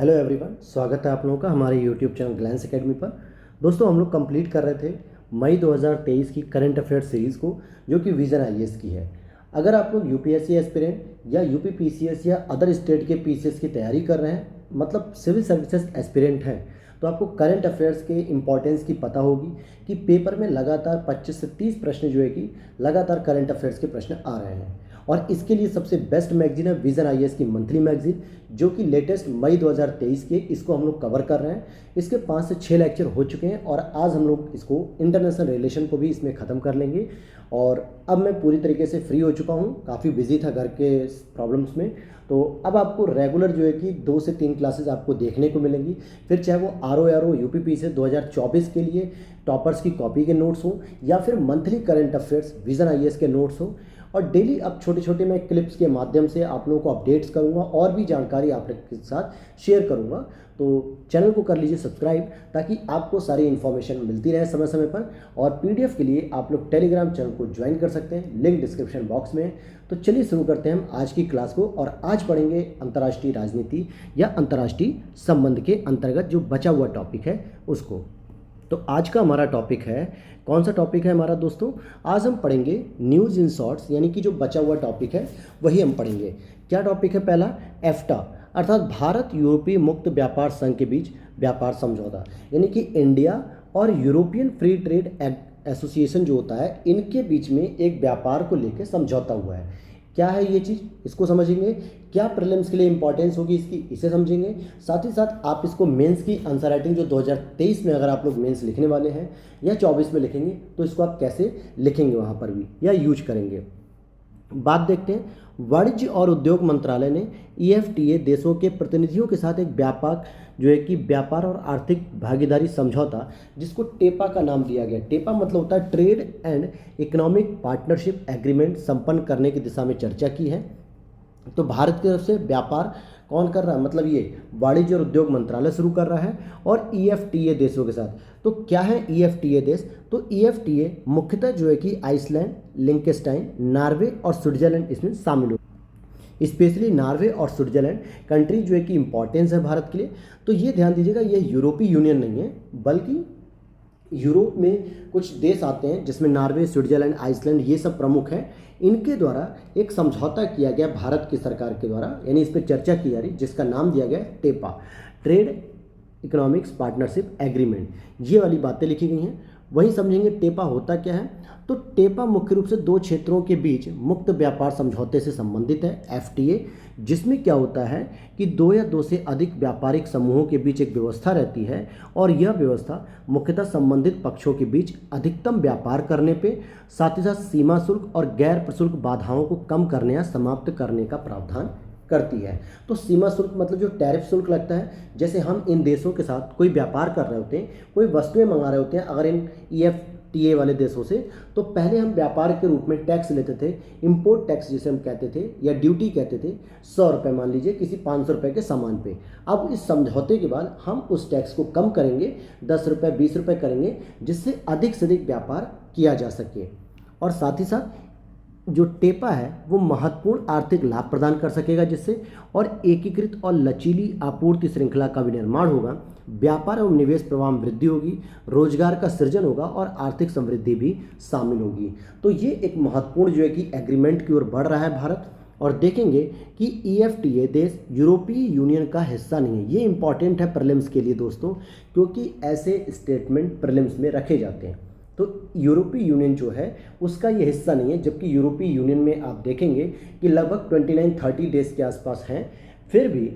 Hello everyone, स्वागत है आप लोगों का हमारे यूट्यूब चैनल ग्लैंस एकेडमी पर। दोस्तों, हम लोग कंप्लीट कर रहे थे मई 2023 की करंट अफेयर्स सीरीज़ को, जो कि विजन आईएएस की है। अगर आप लोग यूपीएससी एस्पिरेंट या यूपी पीसीएस या अदर स्टेट के पीसीएस की तैयारी कर रहे हैं, मतलब सिविल सर्विसेज एस्पिरेंट हैं, तो आपको करंट अफेयर्स के इंपॉर्टेंस की पता होगी कि पेपर में लगातार 25 से 30 प्रश्न जो है कि लगातार करंट अफेयर्स के प्रश्न आ रहे हैं। और इसके लिए सबसे बेस्ट मैगजीन है विजन आईएएस की मंथली मैगजीन, जो कि लेटेस्ट मई 2023 के इसको हम लोग कवर कर रहे हैं। इसके 5 से 6 लेक्चर हो चुके हैं और आज हम लोग इसको इंटरनेशनल रिलेशन को भी इसमें ख़त्म कर लेंगे। और अब मैं पूरी तरीके से फ्री हो चुका हूँ, काफ़ी बिजी था घर के प्रॉब्लम्स में। तो अब आपको रेगुलर जो है कि 2 से 3 क्लासेस आपको देखने को मिलेंगी, फिर चाहे वो आर यूपीपी से 2024 के लिए टॉपर्स की कॉपी के नोट्स हो या फिर monthly current affairs vision IAS के नोट्स हो। और डेली अब छोटे छोटे मैं क्लिप्स के माध्यम से आप लोगों को अपडेट्स करूंगा और भी जानकारी आप लोग के साथ शेयर करूंगा। तो चैनल को कर लीजिए सब्सक्राइब, ताकि आपको सारी इन्फॉर्मेशन मिलती रहे समय समय पर। और पीडीएफ के लिए आप लोग टेलीग्राम चैनल को ज्वाइन कर सकते हैं, लिंक डिस्क्रिप्शन बॉक्स में है। तो चलिए शुरू करते हैं हम आज की क्लास को। और आज पढ़ेंगे अंतर्राष्ट्रीय राजनीति या अंतर्राष्ट्रीय संबंध के अंतर्गत जो बचा हुआ टॉपिक है उसको। तो आज का हमारा टॉपिक है, कौन सा टॉपिक है हमारा दोस्तों? आज हम पढ़ेंगे न्यूज़ इन शॉर्ट्स, यानी कि जो बचा हुआ टॉपिक है वही हम पढ़ेंगे। क्या टॉपिक है? पहला एफ्टा, अर्थात भारत यूरोपीय मुक्त व्यापार संघ के बीच व्यापार समझौता, यानी कि इंडिया और यूरोपियन फ्री ट्रेड एसोसिएशन जो होता है, इनके बीच में एक व्यापार को लेकर समझौता हुआ है। क्या है ये चीज़, इसको समझेंगे। क्या प्रीलिम्स के लिए इंपॉर्टेंस होगी इसकी, इसे समझेंगे। साथ ही साथ आप इसको मेंस की आंसर राइटिंग जो 2023 में अगर आप लोग मेंस लिखने वाले हैं या 24 में लिखेंगे, तो इसको आप कैसे लिखेंगे वहाँ पर भी या यूज करेंगे। बात देखते हैं। वाणिज्य और उद्योग मंत्रालय ने ईएफटीए देशों के प्रतिनिधियों के साथ एक व्यापक जो है कि व्यापार और आर्थिक भागीदारी समझौता, जिसको टेपा का नाम दिया गया। टेपा मतलब होता है trade and economic partnership agreement, संपन्न करने की दिशा में चर्चा की है। तो भारत की तरफ से व्यापार कौन कर रहा है? मतलब ये वाणिज्य और उद्योग मंत्रालय शुरू कर रहा है और ईएफटीए देशों के साथ। तो क्या है ईएफटीए देश? तो ईएफटीए मुख्यतः जो है कि आइसलैंड, लिंकेस्टाइन, नॉर्वे और स्विट्जरलैंड इसमें शामिल हो। स्पेशली नॉर्वे और स्विट्जरलैंड कंट्री जो है कि इंपॉर्टेंस है भारत के लिए। तो ये ध्यान दीजिएगा, ये यूरोपीय यूनियन नहीं है, बल्कि यूरोप में कुछ देश आते हैं जिसमें नॉर्वे, स्विट्जरलैंड, आइसलैंड ये सब प्रमुख हैं। इनके द्वारा एक समझौता किया गया भारत की सरकार के द्वारा, यानी इस पर चर्चा की जा रही, जिसका नाम दिया गया टेपा, ट्रेड इकोनॉमिक्स पार्टनरशिप एग्रीमेंट। ये वाली बातें लिखी गई हैं, वहीं समझेंगे टेपा होता क्या है। तो टेपा मुख्य रूप से 2 क्षेत्रों के बीच मुक्त व्यापार समझौते से संबंधित है, एफटीए, जिसमें क्या होता है कि 2 या 2 से अधिक व्यापारिक समूहों के बीच एक व्यवस्था रहती है, और यह व्यवस्था मुख्यतः संबंधित पक्षों के बीच अधिकतम व्यापार करने पे, साथ ही साथ सीमा शुल्क और गैर प्रशुल्क बाधाओं को कम करने या समाप्त करने का प्रावधान करती है। तो सीमा शुल्क मतलब जो टैरिफ शुल्क लगता है, जैसे हम इन देशों के साथ कोई व्यापार कर रहे होते हैं, कोई वस्तुएं मंगा रहे होते हैं अगर इन ईएफटीए वाले देशों से, तो पहले हम व्यापार के रूप में टैक्स लेते थे, इंपोर्ट टैक्स जिसे हम कहते थे या ड्यूटी कहते थे, 100 रुपये मान लीजिए किसी 500 रुपये के सामान पे। अब इस समझौते के बाद हम उस टैक्स को कम करेंगे, 10 रुपये 20 रुपये करेंगे, जिससे अधिक से अधिक व्यापार किया जा सके। और साथ ही साथ जो टेपा है वो महत्वपूर्ण आर्थिक लाभ प्रदान कर सकेगा, जिससे और एकीकृत और लचीली आपूर्ति श्रृंखला का भी निर्माण होगा, व्यापार एवं निवेश प्रवाह में वृद्धि होगी, रोजगार का सृजन होगा और आर्थिक समृद्धि भी शामिल होगी। तो ये एक महत्वपूर्ण जो है कि एग्रीमेंट की ओर बढ़ रहा है भारत। और देखेंगे कि ईएफटीए देश यूरोपीय यूनियन का हिस्सा नहीं है। ये इंपॉर्टेंट है प्रीलिम्स के लिए दोस्तों, क्योंकि ऐसे स्टेटमेंट प्रीलिम्स में रखे जाते हैं। तो यूरोपीय यूनियन जो है उसका ये हिस्सा नहीं है, जबकि यूरोपीय यूनियन में आप देखेंगे कि लगभग 29-30 देश के आसपास हैं। फिर भी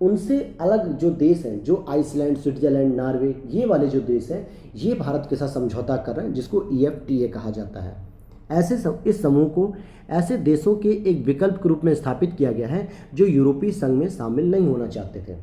उनसे अलग जो देश हैं, जो आइसलैंड, स्विट्जरलैंड, नॉर्वे, ये वाले जो देश हैं, ये भारत के साथ समझौता कर रहे हैं, जिसको ईएफटीए कहा जाता है। इस समूह को ऐसे देशों के एक विकल्प के रूप में स्थापित किया गया है जो यूरोपीय संघ में शामिल नहीं होना चाहते थे।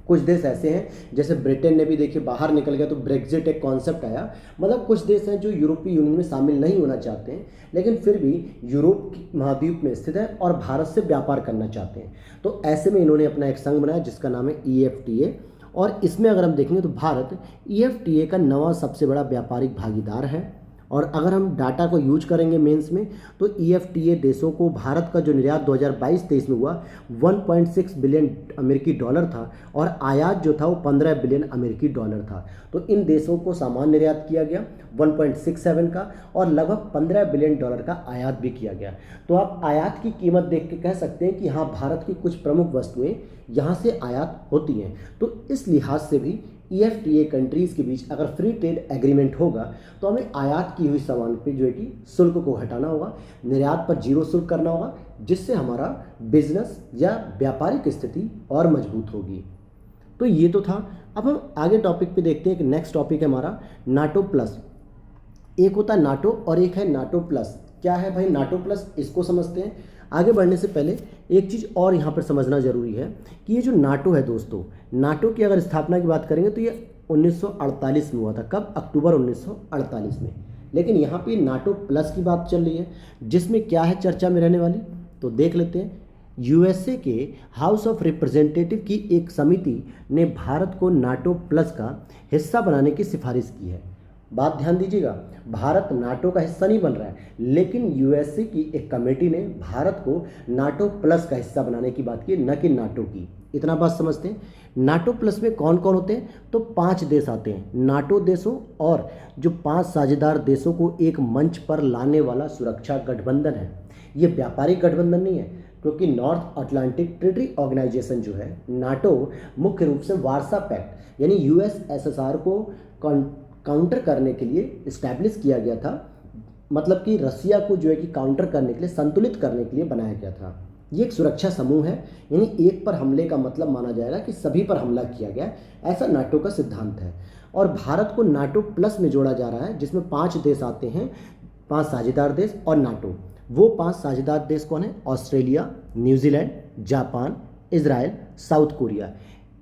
कुछ देश ऐसे हैं, जैसे ब्रिटेन ने भी देखिए बाहर निकल गया, तो ब्रेक्जिट एक कॉन्सेप्ट आया। मतलब कुछ देश हैं जो यूरोपीय यूनियन में शामिल नहीं होना चाहते हैं, लेकिन फिर भी यूरोप महाद्वीप में स्थित है और भारत से व्यापार करना चाहते हैं। तो ऐसे में इन्होंने अपना एक संघ बनाया जिसका नाम है ईएफटीए। और इसमें अगर हम देखेंगे तो भारत ईएफटीए का नवा सबसे बड़ा व्यापारिक भागीदार है। और अगर हम डाटा को यूज करेंगे मेंस में तो EFTA देशों को भारत का जो निर्यात 2022-23 में हुआ 1.6 बिलियन अमेरिकी डॉलर था और आयात जो था वो 15 बिलियन अमेरिकी डॉलर था। तो इन देशों को सामान निर्यात किया गया 1.67 का और लगभग 15 बिलियन डॉलर का आयात भी किया गया। तो आप आयात की कीमत देख के कह सकते हैं कि हाँ, भारत की कुछ प्रमुख वस्तुएं यहाँ से आयात होती हैं। तो इस लिहाज से भी EFTA कंट्रीज़ के बीच अगर फ्री ट्रेड एग्रीमेंट होगा तो हमें आयात की हुई सामान पे जो है कि शुल्क को घटाना होगा, निर्यात पर जीरो शुल्क करना होगा, जिससे हमारा बिजनेस या व्यापारिक स्थिति और मजबूत होगी। तो ये तो था। अब हम आगे टॉपिक पे देखते हैं कि नेक्स्ट टॉपिक है हमारा नाटो प्लस। एक होता है नाटो और एक है नाटो प्लस। क्या है भाई नाटो प्लस, इसको समझते हैं। आगे बढ़ने से पहले एक चीज़ और यहाँ पर समझना ज़रूरी है कि ये जो नाटो है दोस्तों, नाटो की अगर स्थापना की बात करेंगे तो ये 1948 में हुआ था। कब? अक्टूबर 1948 में। लेकिन यहाँ पे नाटो प्लस की बात चल रही है, जिसमें क्या है चर्चा में रहने वाली, तो देख लेते हैं। USA के हाउस ऑफ रिप्रेजेंटेटिव की एक समिति ने भारत को नाटो प्लस का हिस्सा बनाने की सिफारिश की है। बात ध्यान दीजिएगा, भारत नाटो का हिस्सा नहीं बन रहा है, लेकिन USA की एक कमेटी ने भारत को नाटो प्लस का हिस्सा बनाने की बात की, न कि नाटो की। इतना बात समझते हैं। नाटो प्लस में कौन कौन होते हैं? तो 5 देश आते हैं नाटो देशों और जो 5 साझेदार देशों को एक मंच पर लाने वाला सुरक्षा गठबंधन है। ये व्यापारिक गठबंधन नहीं है, क्योंकि नॉर्थ अटलांटिक ट्रीटी ऑर्गेनाइजेशन जो है नाटो, मुख्य रूप से वार्सा पैक्ट यानी USSR को काउंटर करने के लिए इस्टेब्लिश किया गया था। मतलब कि रसिया को जो है कि काउंटर करने के लिए, संतुलित करने के लिए बनाया गया था। ये एक सुरक्षा समूह है, यानी एक पर हमले का मतलब माना जाएगा कि सभी पर हमला किया गया, ऐसा नाटो का सिद्धांत है। और भारत को नाटो प्लस में जोड़ा जा रहा है, जिसमें 5 देश आते हैं, 5 साझेदार देश और नाटो। वो 5 साझेदार देश कौन है? Australia, New Zealand, Japan, Israel, south Korea.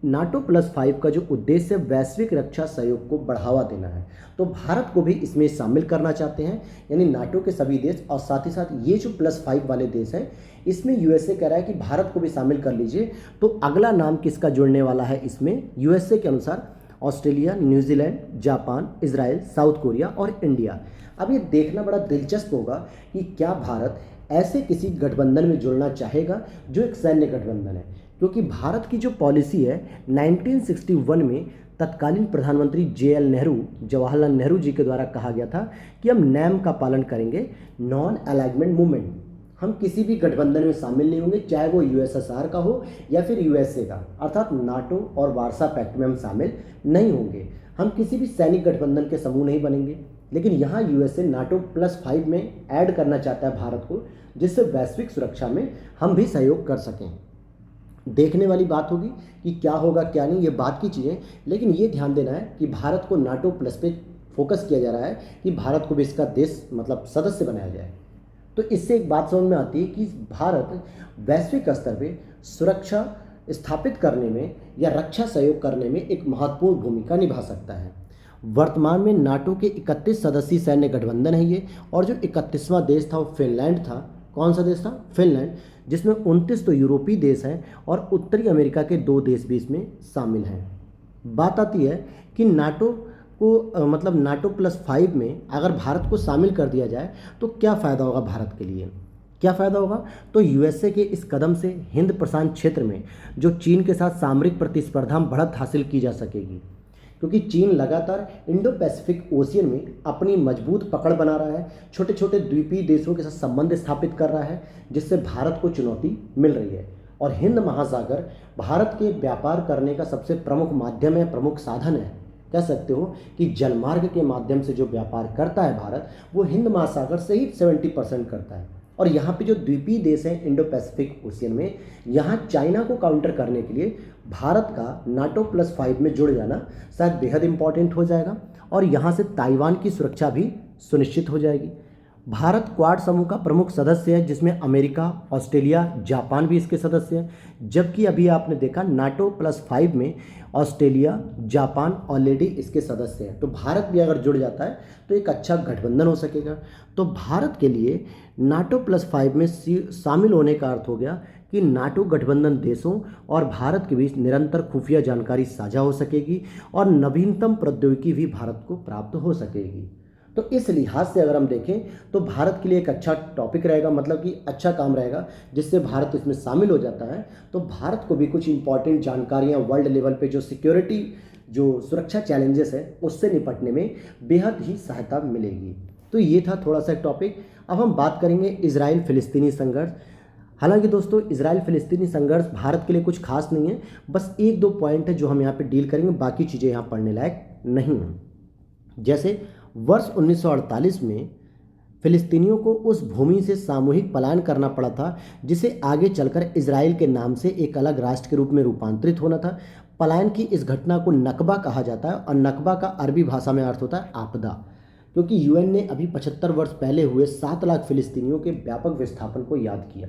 NATO plus 5 का जो उद्देश्य वैश्विक रक्षा सहयोग को बढ़ावा देना है, तो भारत को भी इसमें शामिल करना चाहते हैं, यानी नाटो के सभी देश। और साथ ही साथ ये जो +5 वाले देश हैं, इसमें USA कह रहा है कि भारत को भी शामिल कर लीजिए। तो अगला नाम किसका जुड़ने वाला है इसमें? USA के अनुसार Australia, New Zealand, Japan, Israel, south Korea और इंडिया। अब ये देखना बड़ा दिलचस्प होगा कि क्या भारत ऐसे किसी गठबंधन में जुड़ना चाहेगा जो एक सैन्य गठबंधन है, क्योंकि भारत की जो पॉलिसी है 1961 में तत्कालीन प्रधानमंत्री JL नेहरू, जवाहरलाल नेहरू जी के द्वारा कहा गया था कि हम NAM का पालन करेंगे, नॉन अलाइनमेंट मूवमेंट। हम किसी भी गठबंधन में शामिल नहीं होंगे, चाहे वो USSR का हो या फिर USA का, अर्थात नाटो और वार्सा पैक्ट में हम शामिल नहीं होंगे। हम किसी भी सैनिक गठबंधन के समूह नहीं बनेंगे। लेकिन यहाँ USA नाटो +5 में ऐड करना चाहता है भारत को, जिससे वैश्विक सुरक्षा में हम भी सहयोग कर सकें। देखने वाली बात होगी कि क्या होगा क्या नहीं, ये बात की चीज़ें। लेकिन ये ध्यान देना है कि भारत को नाटो प्लस पे फोकस किया जा रहा है कि भारत को भी इसका देश मतलब सदस्य बनाया जाए। तो इससे एक बात समझ में आती है कि भारत वैश्विक स्तर पे सुरक्षा स्थापित करने में या रक्षा सहयोग करने में एक महत्वपूर्ण भूमिका निभा सकता है। वर्तमान में नाटो के 31 सदस्यीय सैन्य गठबंधन है ये, और जो 31वां देश था वो फिनलैंड था। कौन सा देश था? फिनलैंड, जिसमें 29 तो यूरोपीय देश हैं और उत्तरी अमेरिका के 2 देश भी इसमें शामिल हैं। बात आती है कि नाटो को मतलब नाटो +5 में अगर भारत को शामिल कर दिया जाए तो क्या फ़ायदा होगा भारत के लिए? क्या फ़ायदा होगा? तो USA के इस कदम से हिंद प्रशांत क्षेत्र में जो चीन के साथ सामरिक प्रतिस्पर्धा में बढ़त हासिल की जा सकेगी, क्योंकि चीन लगातार इंडो पैसिफिक ओशियन में अपनी मजबूत पकड़ बना रहा है, छोटे छोटे द्वीपीय देशों के साथ संबंध स्थापित कर रहा है, जिससे भारत को चुनौती मिल रही है। और हिंद महासागर भारत के व्यापार करने का सबसे प्रमुख माध्यम है, प्रमुख साधन है। कह सकते हो कि जलमार्ग के माध्यम से जो व्यापार करता है भारत, वो हिंद महासागर से ही 70% करता है। और यहाँ पे जो द्वीपीय देश हैं इंडो पैसिफिक ओशियन में, यहाँ चाइना को काउंटर करने के लिए भारत का नाटो +5 में जुड़ जाना शायद बेहद इंपॉर्टेंट हो जाएगा। और यहाँ से ताइवान की सुरक्षा भी सुनिश्चित हो जाएगी। भारत क्वाड समूह का प्रमुख सदस्य है, जिसमें अमेरिका, ऑस्ट्रेलिया, जापान भी इसके सदस्य हैं। जबकि अभी आपने देखा नाटो +5 में ऑस्ट्रेलिया, जापान ऑलरेडी इसके सदस्य हैं। तो भारत भी अगर जुड़ जाता है तो एक अच्छा गठबंधन हो सकेगा। तो भारत के लिए नाटो +5 में शामिल होने का अर्थ हो गया कि नाटो गठबंधन देशों और भारत के बीच निरंतर खुफिया जानकारी साझा हो सकेगी और नवीनतम प्रौद्योगिकी भी भारत को प्राप्त हो सकेगी। तो इस लिहाज से अगर हम देखें तो भारत के लिए एक अच्छा टॉपिक रहेगा, मतलब कि अच्छा काम रहेगा, जिससे भारत इसमें शामिल हो जाता है तो भारत को भी कुछ इंपॉर्टेंट जानकारियाँ वर्ल्ड लेवल पे जो सिक्योरिटी, जो सुरक्षा चैलेंजेस है उससे निपटने में बेहद ही सहायता मिलेगी। तो ये था थोड़ा सा टॉपिक। अब हम बात करेंगे इजराइल फिलिस्तीनी संघर्ष। हालांकि दोस्तों इजराइल फिलिस्तीनी संघर्ष भारत के लिए कुछ खास नहीं है, बस एक दो पॉइंट है जो हम यहाँ पे डील करेंगे, बाकी चीज़ें यहाँ पढ़ने लायक नहीं हैं। जैसे वर्ष 1948 में फिलिस्तीनियों को उस भूमि से सामूहिक पलायन करना पड़ा था जिसे आगे चलकर इजराइल के नाम से एक अलग राष्ट्र के रूप में रूपांतरित होना था। पलायन की इस घटना को नकबा कहा जाता है और नकबा का अरबी भाषा में अर्थ होता है आपदा, क्योंकि यूएन ने अभी 75 वर्ष पहले हुए 7 लाख फिलिस्तीनियों के व्यापक विस्थापन को याद किया,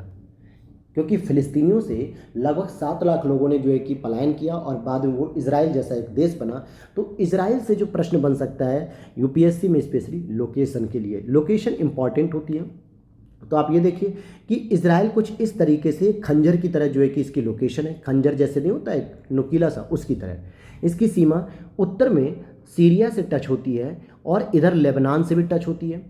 क्योंकि फिलिस्तीनियों से लगभग 7 लाख लोगों ने जो है कि पलायन किया और बाद में वो इजराइल जैसा एक देश बना। तो इजराइल से जो प्रश्न बन सकता है यूपीएससी में, स्पेशली लोकेशन के लिए, लोकेशन इंपॉर्टेंट होती है। तो आप ये देखिए कि इजराइल कुछ इस तरीके से खंजर की तरह जो है कि इसकी लोकेशन है, खंजर जैसे नहीं होता है नुकीला सा, उसकी तरह इसकी सीमा उत्तर में सीरिया से टच होती है और इधर लेबनान से भी टच होती है।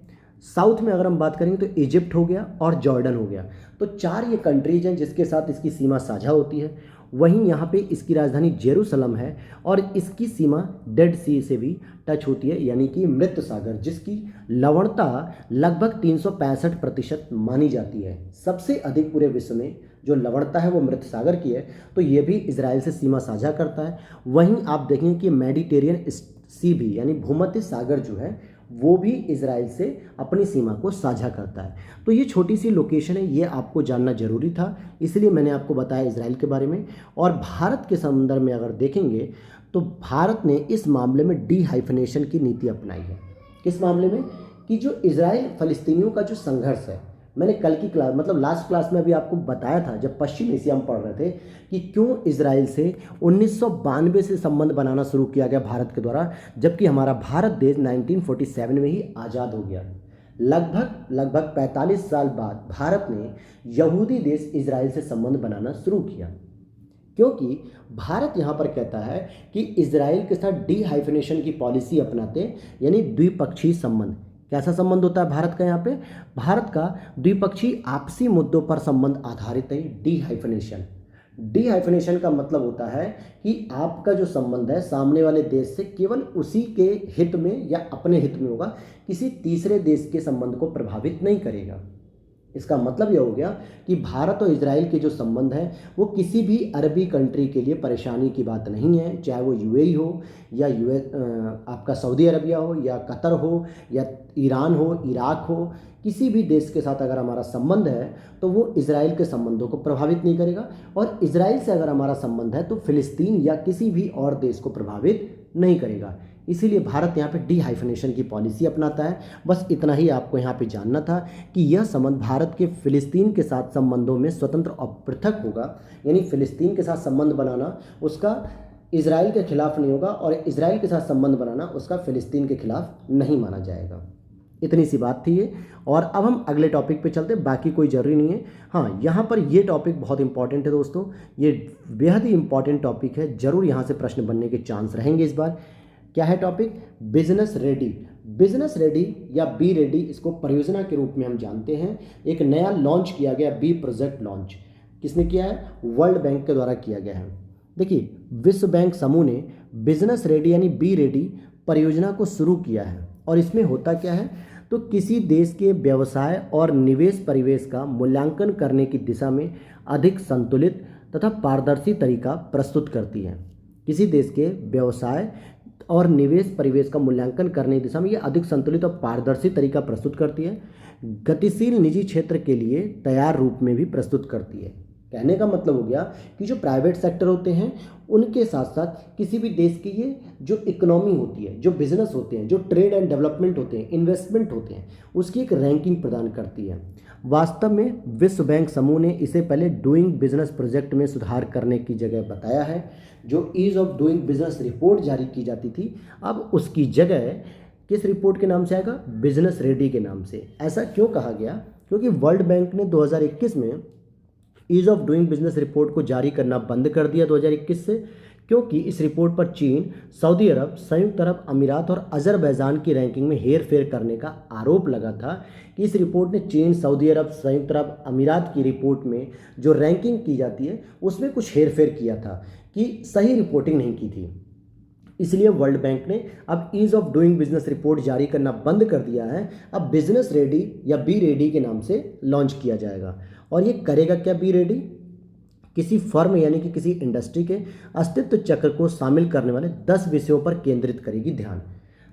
साउथ में अगर हम बात करेंगे तो इजिप्ट हो गया और जॉर्डन हो गया। तो 4 ये कंट्रीज हैं जिसके साथ इसकी सीमा साझा होती है। वहीं यहाँ पे इसकी राजधानी जेरूसलम है और इसकी सीमा डेड सी से भी टच होती है, यानी कि मृत सागर, जिसकी लवणता लगभग 365% मानी जाती है। सबसे अधिक पूरे विश्व में जो लवणता है वो मृत सागर की है, तो ये भी इजराइल से सीमा साझा करता है। वहीं आप देखेंगे कि मेडिटेरियन सी भी, यानी भूमध्य सागर जो है वो भी इजराइल से अपनी सीमा को साझा करता है। तो ये छोटी सी लोकेशन है, ये आपको जानना जरूरी था, इसलिए मैंने आपको बताया इजराइल के बारे में। और भारत के संदर्भ में अगर देखेंगे तो भारत ने इस मामले में डीहाइफनेशन की नीति अपनाई है। किस मामले में? कि जो इजराइल फलस्तीनियों का जो संघर्ष है, मैंने कल की क्लास, मतलब लास्ट क्लास में अभी आपको बताया था जब पश्चिम एशिया में पढ़ रहे थे कि क्यों इजराइल से 1992 से संबंध बनाना शुरू किया गया भारत के द्वारा, जबकि हमारा भारत देश 1947 में ही आज़ाद हो गया। लगभग 45 साल बाद भारत ने यहूदी देश इजराइल से संबंध बनाना शुरू किया, क्योंकि भारत यहाँ पर कहता है कि इजराइल के साथ डीहाइफनेशन की पॉलिसी अपनाते, यानी द्विपक्षीय संबंध। कैसा संबंध होता है भारत का? यहाँ पे भारत का द्विपक्षीय आपसी मुद्दों पर संबंध आधारित है डीहाइफनेशन। डीहाइफनेशन का मतलब होता है कि आपका जो संबंध है सामने वाले देश से केवल उसी के हित में या अपने हित में होगा, किसी तीसरे देश के संबंध को प्रभावित नहीं करेगा। इसका मतलब यह हो गया कि भारत और इजराइल के जो संबंध है वो किसी भी अरबी कंट्री के लिए परेशानी की बात नहीं है, चाहे वो यूएई हो या आपका सऊदी अरबिया हो या कतर हो या ईरान हो, इराक हो, किसी भी देश के साथ अगर हमारा संबंध है तो वो इजराइल के संबंधों को प्रभावित नहीं करेगा। और इजराइल से अगर हमारा संबंध है तो फिलिस्तीन या किसी भी और देश को प्रभावित नहीं करेगा। इसीलिए भारत यहाँ पे डीहाइफनेशन की पॉलिसी अपनाता है। बस इतना ही आपको यहाँ पे जानना था कि यह संबंध भारत के फिलिस्तीन के साथ संबंधों में स्वतंत्र और पृथक होगा, यानी फिलिस्तीन के साथ संबंध बनाना उसका इजराइल के खिलाफ नहीं होगा और इजराइल के साथ संबंध बनाना उसका फिलिस्तीन के खिलाफ नहीं माना जाएगा। इतनी सी बात थी ये। और अब हम अगले टॉपिक पे चलते हैं, बाकी कोई जरूरी नहीं है। हाँ, यहाँ पर ये टॉपिक बहुत इंपॉर्टेंट है दोस्तों, ये बेहद ही इंपॉर्टेंट टॉपिक है, जरूर यहाँ से प्रश्न बनने के चांस रहेंगे इस बार। क्या है topic? Business ready. Business ready या बी रेडी, इसको परियोजना के रूप में हम जानते हैं। एक नया लॉन्च किया गया बी प्रोजेक्ट लॉन्च। किसने किया है? वर्ल्ड बैंक के द्वारा किया गया है। देखिए, विश्व बैंक समूह ने बिजनेस रेडी यानी बी रेडी परियोजना को शुरू किया है। और इसमें होता क्या है? तो किसी देश के व्यवसाय और निवेश परिवेश का मूल्यांकन करने की दिशा में अधिक संतुलित तथा पारदर्शी तरीका प्रस्तुत करती है। किसी देश के व्यवसाय और निवेश परिवेश का मूल्यांकन करने की दिशा में यह अधिक संतुलित और पारदर्शी तरीका प्रस्तुत करती है। गतिशील निजी क्षेत्र के लिए तैयार रूप में भी प्रस्तुत करती है। कहने का मतलब हो गया कि जो प्राइवेट सेक्टर होते हैं उनके साथ साथ किसी भी देश की ये जो इकोनॉमी होती है, जो बिजनेस होते हैं, जो ट्रेड एंड डेवलपमेंट होते हैं, इन्वेस्टमेंट होते हैं, उसकी एक रैंकिंग प्रदान करती है। वास्तव में विश्व बैंक समूह ने इसे पहले डूइंग बिजनेस प्रोजेक्ट में सुधार करने की जगह बताया है। जो ease of doing business report जारी की जाती थी, अब उसकी जगह किस रिपोर्ट के नाम से आएगा? बिजनेस रेडी के नाम से। ऐसा क्यों कहा गया? क्योंकि वर्ल्ड बैंक ने 2021 में ease of doing business report को जारी करना बंद कर दिया 2021 से, क्योंकि इस रिपोर्ट पर चीन, सऊदी अरब, संयुक्त अरब अमीरात और अजरबैजान की रैंकिंग में हेरफेर करने का आरोप लगा था कि इस रिपोर्ट ने चीन, सऊदी अरब, संयुक्त अरब अमीरात की रिपोर्ट में जो रैंकिंग की जाती है उसमें कुछ हेरफेर किया था, कि सही रिपोर्टिंग नहीं की थी। इसलिए वर्ल्ड बैंक ने अब ease of doing business report जारी करना बंद कर दिया है। अब बिजनेस रेडी या बी रेडी के नाम से लॉन्च किया जाएगा। और ये करेगा क्या बी रेडी? किसी फर्म यानी कि किसी इंडस्ट्री के अस्तित्व चक्र को शामिल करने वाले 10 विषयों पर केंद्रित करेगी ध्यान।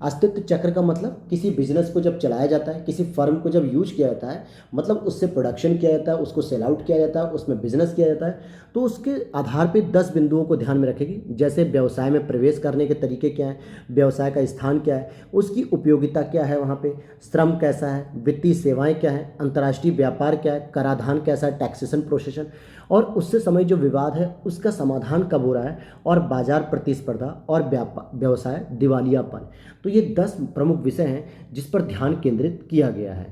अस्तित्व चक्र का मतलब किसी बिजनेस को जब चलाया जाता है, किसी फर्म को जब यूज किया जाता है, मतलब उससे प्रोडक्शन किया जाता है, उसको सेल आउट किया जाता है, उसमें बिजनेस किया जाता है, तो उसके आधार पे 10 बिंदुओं को ध्यान में रखेगी। जैसे व्यवसाय में प्रवेश करने के तरीके क्या हैं, व्यवसाय का स्थान क्या है, उसकी उपयोगिता क्या है, वहाँ पे श्रम कैसा है, वित्तीय सेवाएं क्या है, अंतर्राष्ट्रीय व्यापार क्या है, कराधान कैसा है, टैक्सेशन प्रोसेशन, और उससे समय जो विवाद है उसका समाधान कब हो रहा है, और बाजार प्रतिस्पर्धा और व्यवसाय दिवालियापन। तो ये 10 प्रमुख विषय हैं जिस पर ध्यान केंद्रित किया गया है।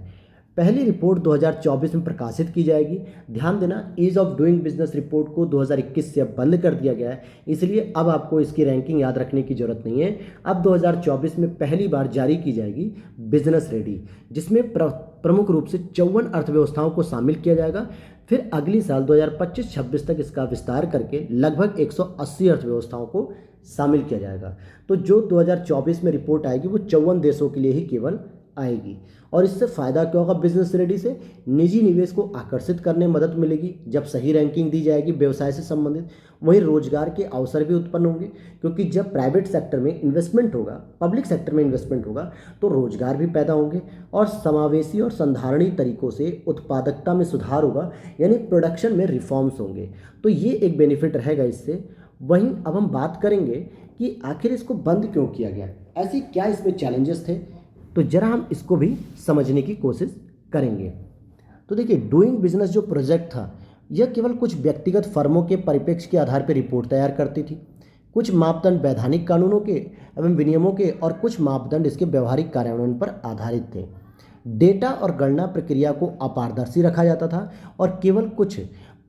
पहली रिपोर्ट 2024 में प्रकाशित की जाएगी। ध्यान देना, ease of doing business report को 2021 से अब बंद कर दिया गया है, इसलिए अब आपको इसकी रैंकिंग याद रखने की जरूरत नहीं है। अब 2024 में पहली बार जारी की जाएगी बिजनेस रेडी, जिसमें प्रमुख रूप से 54 अर्थव्यवस्थाओं को शामिल किया जाएगा। फिर अगली साल 2025-26 तक इसका विस्तार करके लगभग 180 अर्थव्यवस्थाओं को शामिल किया जाएगा। तो जो 2024 में रिपोर्ट आएगी वो 54 देशों के लिए ही केवल आएगी। और इससे फ़ायदा क्या होगा? बिजनेस रेडी से निजी निवेश को आकर्षित करने में मदद मिलेगी। जब सही रैंकिंग दी जाएगी व्यवसाय से संबंधित, वहीं रोजगार के अवसर भी उत्पन्न होंगे, क्योंकि जब प्राइवेट सेक्टर में इन्वेस्टमेंट होगा, पब्लिक सेक्टर में इन्वेस्टमेंट होगा, तो रोजगार भी पैदा होंगे और समावेशी और संधारणीय तरीकों से उत्पादकता में सुधार होगा, यानी प्रोडक्शन में रिफॉर्म्स होंगे। तो ये एक बेनिफिट रहेगा इससे। वहीं अब हम बात करेंगे कि आखिर इसको बंद क्यों किया गया, ऐसी क्या इसमें चैलेंजेस थे, तो जरा हम इसको भी समझने की कोशिश करेंगे। तो देखिए, डूइंग बिजनेस जो प्रोजेक्ट था, यह केवल कुछ व्यक्तिगत फर्मों के परिप्रेक्ष्य के आधार पर रिपोर्ट तैयार करती थी। कुछ मापदंड वैधानिक कानूनों के एवं विनियमों के और कुछ मापदंड इसके व्यवहारिक कार्यान्वयन पर आधारित थे। डेटा और गणना प्रक्रिया को अपारदर्शी रखा जाता था और केवल कुछ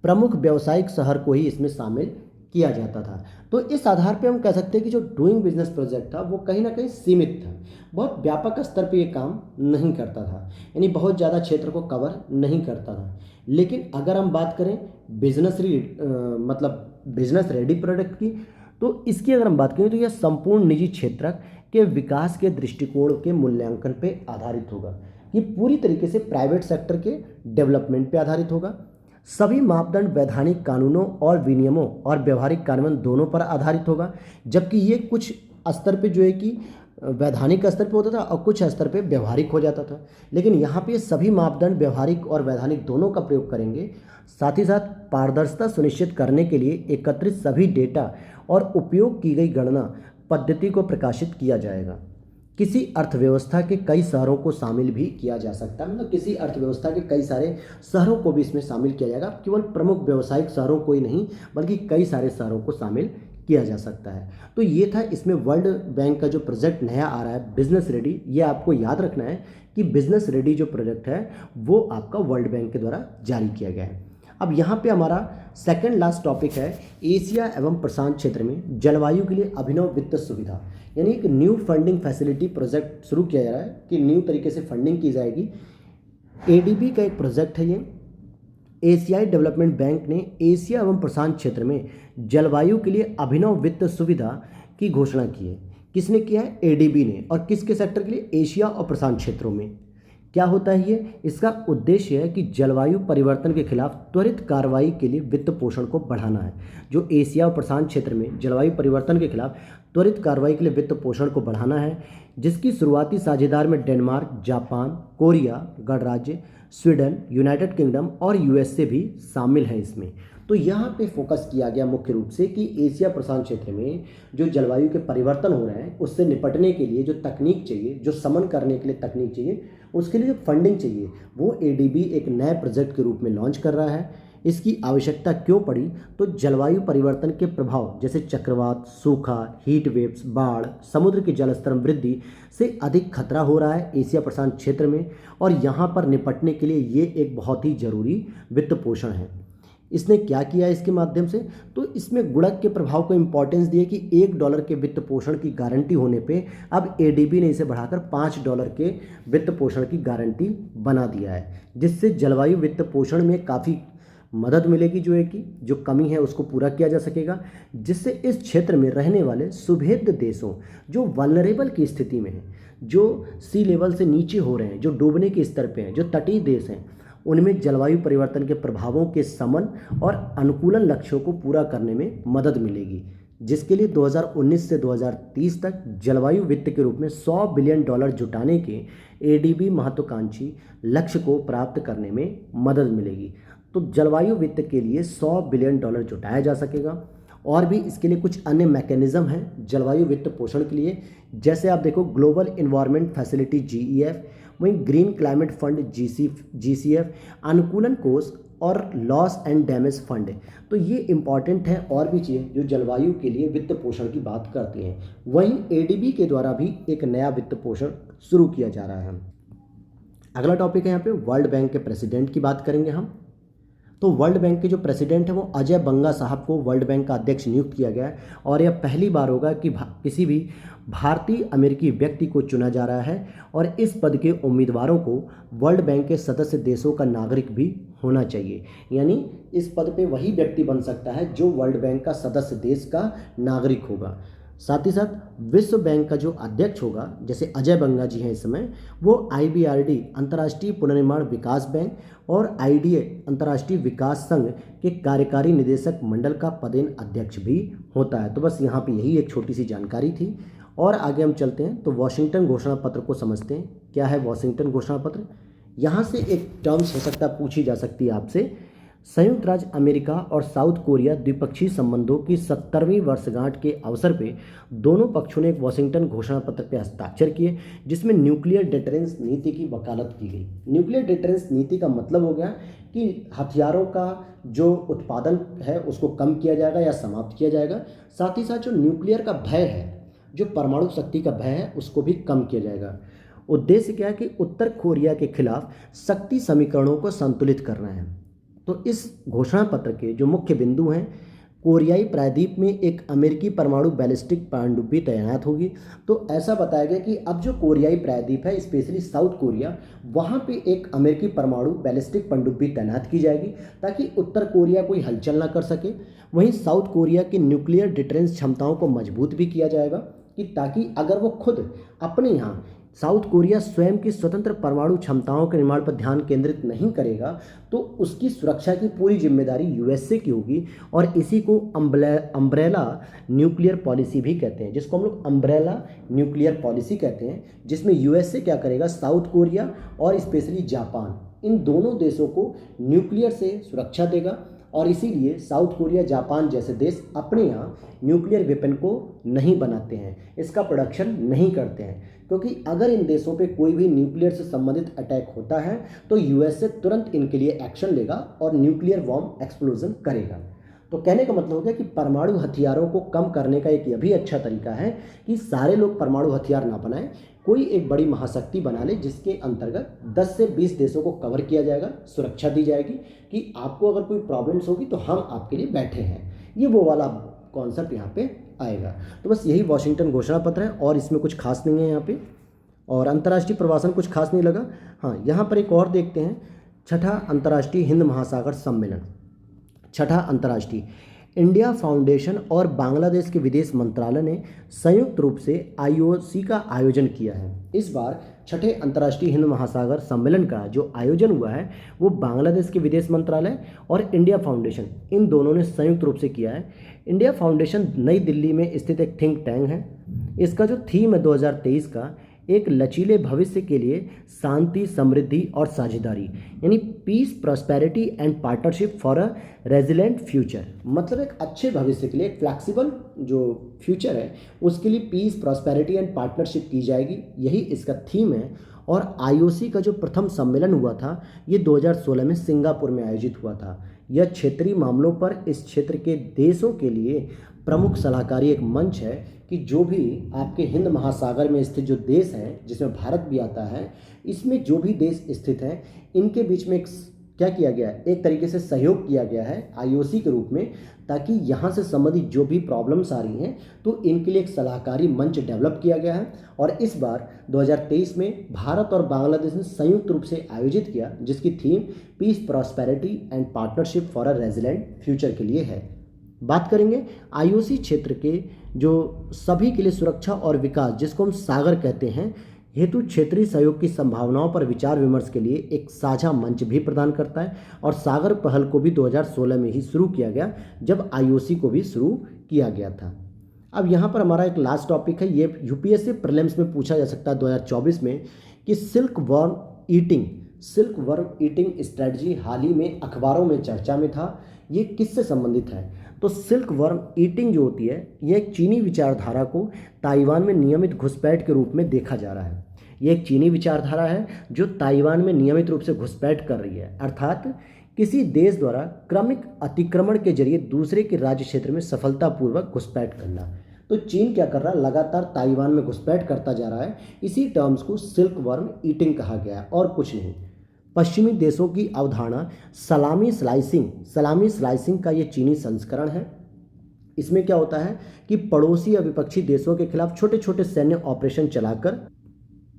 प्रमुख व्यावसायिक शहर को ही इसमें शामिल किया जाता था। तो इस आधार पे हम कह सकते हैं कि जो डूइंग बिजनेस प्रोजेक्ट था वो कहीं ना कहीं सीमित था, बहुत व्यापक स्तर पे ये काम नहीं करता था, यानी बहुत ज़्यादा क्षेत्र को कवर नहीं करता था। लेकिन अगर हम बात करें बिजनेस रेडी प्रोडक्ट की, तो इसकी अगर हम बात करें तो यह संपूर्ण निजी क्षेत्र के विकास के दृष्टिकोण के मूल्यांकन पे आधारित होगा। ये पूरी तरीके से प्राइवेट सेक्टर के डेवलपमेंट पे आधारित होगा। सभी मापदंड वैधानिक कानूनों और विनियमों और व्यवहारिक कार्यान्वयन दोनों पर आधारित होगा, जबकि ये कुछ स्तर पे जो है कि वैधानिक स्तर पे होता था और कुछ स्तर पे व्यवहारिक हो जाता था। लेकिन यहाँ पे सभी मापदंड व्यवहारिक और वैधानिक दोनों का प्रयोग करेंगे। साथ ही साथ पारदर्शिता सुनिश्चित करने के लिए एकत्रित सभी डेटा और उपयोग की गई गणना पद्धति को प्रकाशित किया जाएगा। किसी अर्थव्यवस्था के कई शहरों को शामिल भी किया जा सकता है, मतलब किसी अर्थव्यवस्था के कई सारे शहरों को भी इसमें शामिल किया जाएगा। केवल प्रमुख व्यावसायिक शहरों को ही नहीं बल्कि कई सारे शहरों को शामिल किया जा सकता है। तो ये था इसमें वर्ल्ड बैंक का जो प्रोजेक्ट नया आ रहा है बिजनेस रेडी। ये आपको याद रखना है कि बिजनेस रेडी जो प्रोजेक्ट है वो आपका वर्ल्ड बैंक के द्वारा जारी किया गया है। अब यहाँ पे हमारा सेकंड लास्ट टॉपिक है एशिया एवं प्रशांत क्षेत्र में जलवायु के लिए अभिनव वित्त सुविधा, यानी एक न्यू फंडिंग फैसिलिटी प्रोजेक्ट शुरू किया जा रहा है कि न्यू तरीके से फंडिंग की जाएगी। एडीबी का एक प्रोजेक्ट है ये। एशियाई डेवलपमेंट बैंक ने एशिया एवं प्रशांत क्षेत्र में जलवायु के लिए अभिनव वित्त सुविधा की घोषणा की है। किसने किया है? एडीबी ने। और किसके सेक्टर के लिए? एशिया और प्रशांत क्षेत्रों में। क्या होता है ये? इसका उद्देश्य है कि जलवायु परिवर्तन के खिलाफ त्वरित कार्रवाई के लिए वित्त पोषण को बढ़ाना है। जो एशिया और प्रशांत क्षेत्र में जलवायु परिवर्तन के खिलाफ त्वरित कार्रवाई के लिए वित्त पोषण को बढ़ाना है, जिसकी शुरुआती साझेदार में डेनमार्क, जापान, कोरिया गणराज्य, स्वीडन, यूनाइटेड किंगडम और यूएसए भी शामिल हैं इसमें। तो यहाँ पे फोकस किया गया मुख्य रूप से कि एशिया प्रशांत क्षेत्र में जो जलवायु के परिवर्तन हो रहे हैं उससे निपटने के लिए जो तकनीक चाहिए, जो समन करने के लिए तकनीक चाहिए, उसके लिए जो फंडिंग चाहिए, वो एडीबी एक नए प्रोजेक्ट के रूप में लॉन्च कर रहा है। इसकी आवश्यकता क्यों पड़ी? तो जलवायु परिवर्तन के प्रभाव जैसे चक्रवात, सूखा, हीट वेव्स, बाढ़, समुद्र के जलस्तर में वृद्धि से अधिक खतरा हो रहा है एशिया प्रशांत क्षेत्र में, और यहाँ पर निपटने के लिए ये एक बहुत ही जरूरी वित्त पोषण है। इसने क्या किया इसके माध्यम से, तो इसमें गुणक के प्रभाव को इंपॉर्टेंस दिए कि $1 के वित्त पोषण की गारंटी होने पे अब एडीबी ने इसे बढ़ाकर $5 के वित्त पोषण की गारंटी बना दिया है, जिससे जलवायु वित्त पोषण में काफ़ी मदद मिलेगी, जो कमी है उसको पूरा किया जा सकेगा, जिससे इस क्षेत्र में रहने वाले सुभेद्य देशों जो वल्नरेबल की स्थिति में हैं, जो सी लेवल से नीचे हो रहे हैं, जो डूबने के स्तर पे हैं, जो तटीय देश हैं, उनमें जलवायु परिवर्तन के प्रभावों के समन और अनुकूलन लक्ष्यों को पूरा करने में मदद मिलेगी, जिसके लिए 2019 से 2030 तक जलवायु वित्त के रूप में $100 बिलियन जुटाने के एडीबी महत्वाकांक्षी लक्ष्य को प्राप्त करने में मदद मिलेगी। तो जलवायु वित्त के लिए $100 बिलियन जुटाया जा सकेगा। और भी इसके लिए कुछ अन्य मैकेनिज्म हैं जलवायु वित्त पोषण के लिए, जैसे आप देखो ग्लोबल इन्वायरमेंट फैसिलिटी GEF, वहीं ग्रीन क्लाइमेट फंड GCF, अनुकूलन कोष और लॉस एंड डैमेज फंड। तो ये इंपॉर्टेंट है और भी चीज़ें जो जलवायु के लिए वित्त पोषण की बात करती हैं। वहीं एडीबी के द्वारा भी एक नया वित्त पोषण शुरू किया जा रहा है। अगला टॉपिक है यहाँ पे वर्ल्ड बैंक के प्रेसिडेंट की बात करेंगे हम। तो वर्ल्ड बैंक के जो प्रेसिडेंट हैं वो अजय बंगा साहब को वर्ल्ड बैंक का अध्यक्ष नियुक्त किया गया है, और यह पहली बार होगा कि किसी भी भारतीय अमेरिकी व्यक्ति को चुना जा रहा है, और इस पद के उम्मीदवारों को वर्ल्ड बैंक के सदस्य देशों का नागरिक भी होना चाहिए। यानी इस पद पे वही व्यक्ति बन सकता है जो वर्ल्ड बैंक का सदस्य देश का नागरिक होगा। साथ ही साथ विश्व बैंक का जो अध्यक्ष होगा, जैसे अजय बंगा जी हैं इस समय, वो IBRD अंतर्राष्ट्रीय पुनर्निर्माण विकास बैंक और IDA अंतर्राष्ट्रीय विकास संघ के कार्यकारी निदेशक मंडल का पदेन अध्यक्ष भी होता है। तो बस यहाँ पे यही एक छोटी सी जानकारी थी, और आगे हम चलते हैं तो वॉशिंगटन घोषणा पत्र को समझते हैं। क्या है वॉशिंगटन घोषणा पत्र? यहाँ से एक टर्म्स हो सकता है पूछी जा सकती है आपसे। संयुक्त राज्य अमेरिका और साउथ कोरिया द्विपक्षीय संबंधों की 70वीं वर्षगांठ के अवसर पे दोनों पक्षों ने एक वॉशिंगटन घोषणा पत्र पर हस्ताक्षर किए, जिसमें न्यूक्लियर डिटरेंस नीति की वकालत की गई। न्यूक्लियर डिटरेंस नीति का मतलब हो गया कि हथियारों का जो उत्पादन है उसको कम किया जाएगा या समाप्त किया जाएगा। साथ ही साथ जो न्यूक्लियर का भय है, जो परमाणु शक्ति का भय है, उसको भी कम किया जाएगा। उद्देश्य क्या है कि उत्तर कोरिया के खिलाफ शक्ति समीकरणों को संतुलित करना है। तो इस घोषणा पत्र के जो मुख्य बिंदु हैं, कोरियाई प्रायद्वीप में एक अमेरिकी परमाणु बैलिस्टिक पनडुब्बी तैनात होगी। तो ऐसा बताया गया कि अब जो कोरियाई प्रायद्वीप है, स्पेशली साउथ कोरिया, वहाँ पे एक अमेरिकी परमाणु बैलिस्टिक पनडुब्बी तैनात की जाएगी ताकि उत्तर कोरिया कोई हलचल ना कर सके। वहीं साउथ कोरिया की न्यूक्लियर डिटरेंस क्षमताओं को मजबूत भी किया जाएगा कि ताकि अगर वो खुद अपने यहाँ साउथ कोरिया स्वयं की स्वतंत्र परमाणु क्षमताओं के निर्माण पर ध्यान केंद्रित नहीं करेगा तो उसकी सुरक्षा की पूरी जिम्मेदारी USA की होगी। और इसी को अम्ब्रेला न्यूक्लियर पॉलिसी भी कहते हैं, जिसको हम लोग अम्ब्रेला न्यूक्लियर पॉलिसी कहते हैं, जिसमें USA क्या करेगा, साउथ कोरिया और स्पेशली जापान, इन दोनों देशों को न्यूक्लियर से सुरक्षा देगा। और इसीलिए साउथ कोरिया, जापान जैसे देश अपने यहाँ न्यूक्लियर वेपन को नहीं बनाते हैं, इसका प्रोडक्शन नहीं करते हैं, क्योंकि अगर इन देशों पे कोई भी न्यूक्लियर से संबंधित अटैक होता है तो USA तुरंत इनके लिए एक्शन लेगा और न्यूक्लियर बॉम्ब एक्सप्लोजन करेगा। तो कहने का मतलब हो गया कि परमाणु हथियारों को कम करने का एक यह भी अच्छा तरीका है कि सारे लोग परमाणु हथियार ना बनाएं, कोई एक बड़ी महाशक्ति बना ले जिसके अंतर्गत 10 से 20 देशों को कवर किया जाएगा, सुरक्षा दी जाएगी कि आपको अगर कोई प्रॉब्लम्स होगी तो हम आपके लिए बैठे हैं। ये वो वाला कॉन्सेप्ट यहाँ पे आएगा। तो बस यही वॉशिंगटन घोषणा पत्र है और इसमें कुछ खास नहीं है यहाँ पे। और अंतर्राष्ट्रीय प्रवासन कुछ खास नहीं लगा। हाँ, यहाँ पर एक और देखते हैं, छठा अंतर्राष्ट्रीय हिंद महासागर सम्मेलन, छठा अंतर्राष्ट्रीय। इंडिया फाउंडेशन और बांग्लादेश के विदेश मंत्रालय ने संयुक्त रूप से IOC का आयोजन किया है। इस बार छठे अंतर्राष्ट्रीय हिंद महासागर सम्मेलन का जो आयोजन हुआ है वो बांग्लादेश के विदेश मंत्रालय और इंडिया फाउंडेशन, इन दोनों ने संयुक्त रूप से किया है। इंडिया फाउंडेशन नई दिल्ली में स्थित एक थिंक टैंक है। इसका जो थीम है 2023 का, एक लचीले भविष्य के लिए शांति, समृद्धि और साझेदारी, यानी peace, prosperity and partnership for a resilient future. मतलब एक अच्छे भविष्य के लिए, एक फ्लैक्सिबल जो फ्यूचर है उसके लिए पीस, प्रॉस्पेरिटी एंड पार्टनरशिप की जाएगी, यही इसका थीम है। और IOC का जो प्रथम सम्मेलन हुआ था ये 2016 में सिंगापुर में आयोजित हुआ था। यह क्षेत्रीय मामलों पर इस क्षेत्र के देशों के लिए प्रमुख सलाहकारी एक मंच है कि जो भी आपके हिंद महासागर में स्थित जो देश हैं, जिसमें भारत भी आता है, इसमें जो भी देश स्थित हैं, इनके बीच में एक क्या किया गया है, एक तरीके से सहयोग किया गया है आईओसी के रूप में, ताकि यहाँ से संबंधित जो भी प्रॉब्लम्स आ रही हैं तो इनके लिए एक सलाहकारी मंच डेवलप किया गया है। और इस बार 2023 में भारत और बांग्लादेश ने संयुक्त रूप से आयोजित किया, जिसकी theme peace, prosperity and partnership for a resilient future के लिए है। बात करेंगे आईओसी क्षेत्र के जो सभी के लिए सुरक्षा और विकास, जिसको हम सागर कहते हैं, हेतु क्षेत्रीय सहयोग की संभावनाओं पर विचार विमर्श के लिए एक साझा मंच भी प्रदान करता है। और सागर पहल को भी 2016 में ही शुरू किया गया, जब आईओसी को भी शुरू किया गया था। अब यहाँ पर हमारा एक लास्ट टॉपिक है, ये यूपीएससी प्रीलिम्स में पूछा जा सकता है 2024 में, कि सिल्क वर्म ईटिंग स्ट्रेटजी हाल ही में अखबारों में चर्चा में था। ये किससे संबंधित है? तो सिल्क वर्म ईटिंग जो होती है, यह एक चीनी विचारधारा को ताइवान में नियमित घुसपैठ के रूप में देखा जा रहा है। ये एक चीनी विचारधारा है जो ताइवान में नियमित रूप से घुसपैठ कर रही है, अर्थात किसी देश द्वारा क्रमिक अतिक्रमण के जरिए दूसरे के राज्य क्षेत्र में सफलतापूर्वक घुसपैठ करना। तो चीन क्या कर रहा है, लगातार ताइवान में घुसपैठ करता जा रहा है। इसी टर्म्स को सिल्क वर्म ईटिंग कहा गया है और कुछ नहीं। पश्चिमी देशों की अवधारणा सलामी स्लाइसिंग का ये चीनी संस्करण है। इसमें क्या होता है कि पड़ोसी या विपक्षी देशों के खिलाफ छोटे छोटे सैन्य ऑपरेशन चलाकर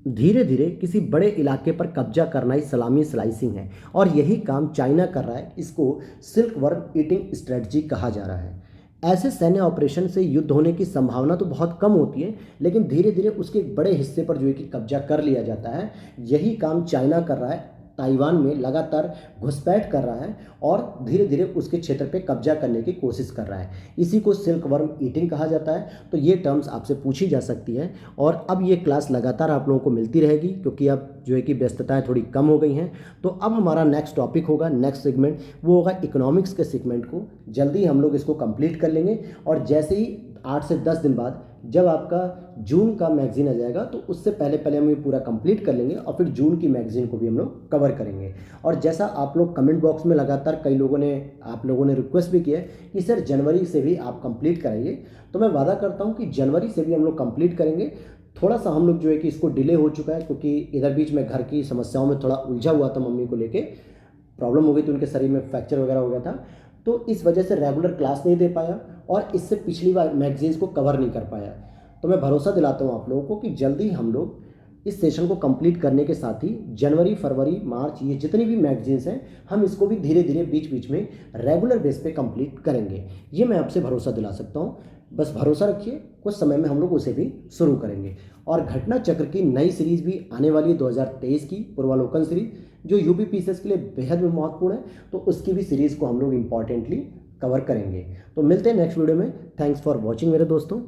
धीरे धीरे किसी बड़े इलाके पर कब्जा करना ही सलामी स्लाइसिंग है, और यही काम चाइना कर रहा है। इसको सिल्क वर्म ईटिंग स्ट्रेटजी कहा जा रहा है। ऐसे सैन्य ऑपरेशन से युद्ध होने की संभावना तो बहुत कम होती है, लेकिन धीरे धीरे उसके एक बड़े हिस्से पर जो है कि कब्जा कर लिया जाता है। यही काम चाइना कर रहा है, ताइवान में लगातार घुसपैठ कर रहा है और धीरे धीरे उसके क्षेत्र पे कब्जा करने की कोशिश कर रहा है। इसी को सिल्क वर्म ईटिंग कहा जाता है। तो ये टर्म्स आपसे पूछी जा सकती है, और अब ये क्लास लगातार आप लोगों को मिलती रहेगी, क्योंकि अब जो है कि व्यस्तताएं थोड़ी कम हो गई हैं। तो अब हमारा नेक्स्ट टॉपिक होगा, नेक्स्ट सेगमेंट, वो होगा इकोनॉमिक्स के सेगमेंट को। जल्दी हम लोग इसको कंप्लीट कर लेंगे, और जैसे ही 8 से 10 दिन बाद जब आपका जून का मैगजीन आ जाएगा, तो उससे पहले पहले हम ये पूरा कंप्लीट कर लेंगे, और फिर जून की मैगजीन को भी हम लोग कवर करेंगे। और जैसा आप लोग कमेंट बॉक्स में लगातार आप लोगों ने रिक्वेस्ट भी किया है कि सर जनवरी से भी आप कंप्लीट कराइए, तो मैं वादा करता हूँ कि जनवरी से भी हम लोग कंप्लीट करेंगे। थोड़ा सा हम लोग जो है कि इसको डिले हो चुका है, क्योंकि इधर बीच में घर की समस्याओं में थोड़ा उलझा हुआ था, मम्मी को लेके प्रॉब्लम हो गई थी, उनके शरीर में फ्रैक्चर वगैरह हो गया था, तो इस वजह से रेगुलर क्लास नहीं दे पाया, और इससे पिछली बार मैगजीन्स को कवर नहीं कर पाया। तो मैं भरोसा दिलाता हूँ आप लोगों को कि जल्दी हम लोग इस सेशन को कंप्लीट करने के साथ ही जनवरी, फरवरी, मार्च, ये जितनी भी मैगजीन्स हैं, हम इसको भी धीरे धीरे बीच बीच में रेगुलर बेस पे कंप्लीट करेंगे। ये मैं आपसे भरोसा दिला सकता हूँ। बस भरोसा रखिए, कुछ समय में हम लोग उसे भी शुरू करेंगे। और घटना चक्र की नई सीरीज भी आने वाली है 2023 की, पूर्वालोकन सीरीज, जो यूपी पीसीएस के लिए बेहद महत्वपूर्ण है। तो उसकी भी सीरीज़ को हम लोग इम्पॉर्टेंटली कवर करेंगे। तो मिलते हैं नेक्स्ट वीडियो में। थैंक्स फॉर वॉचिंग मेरे दोस्तों।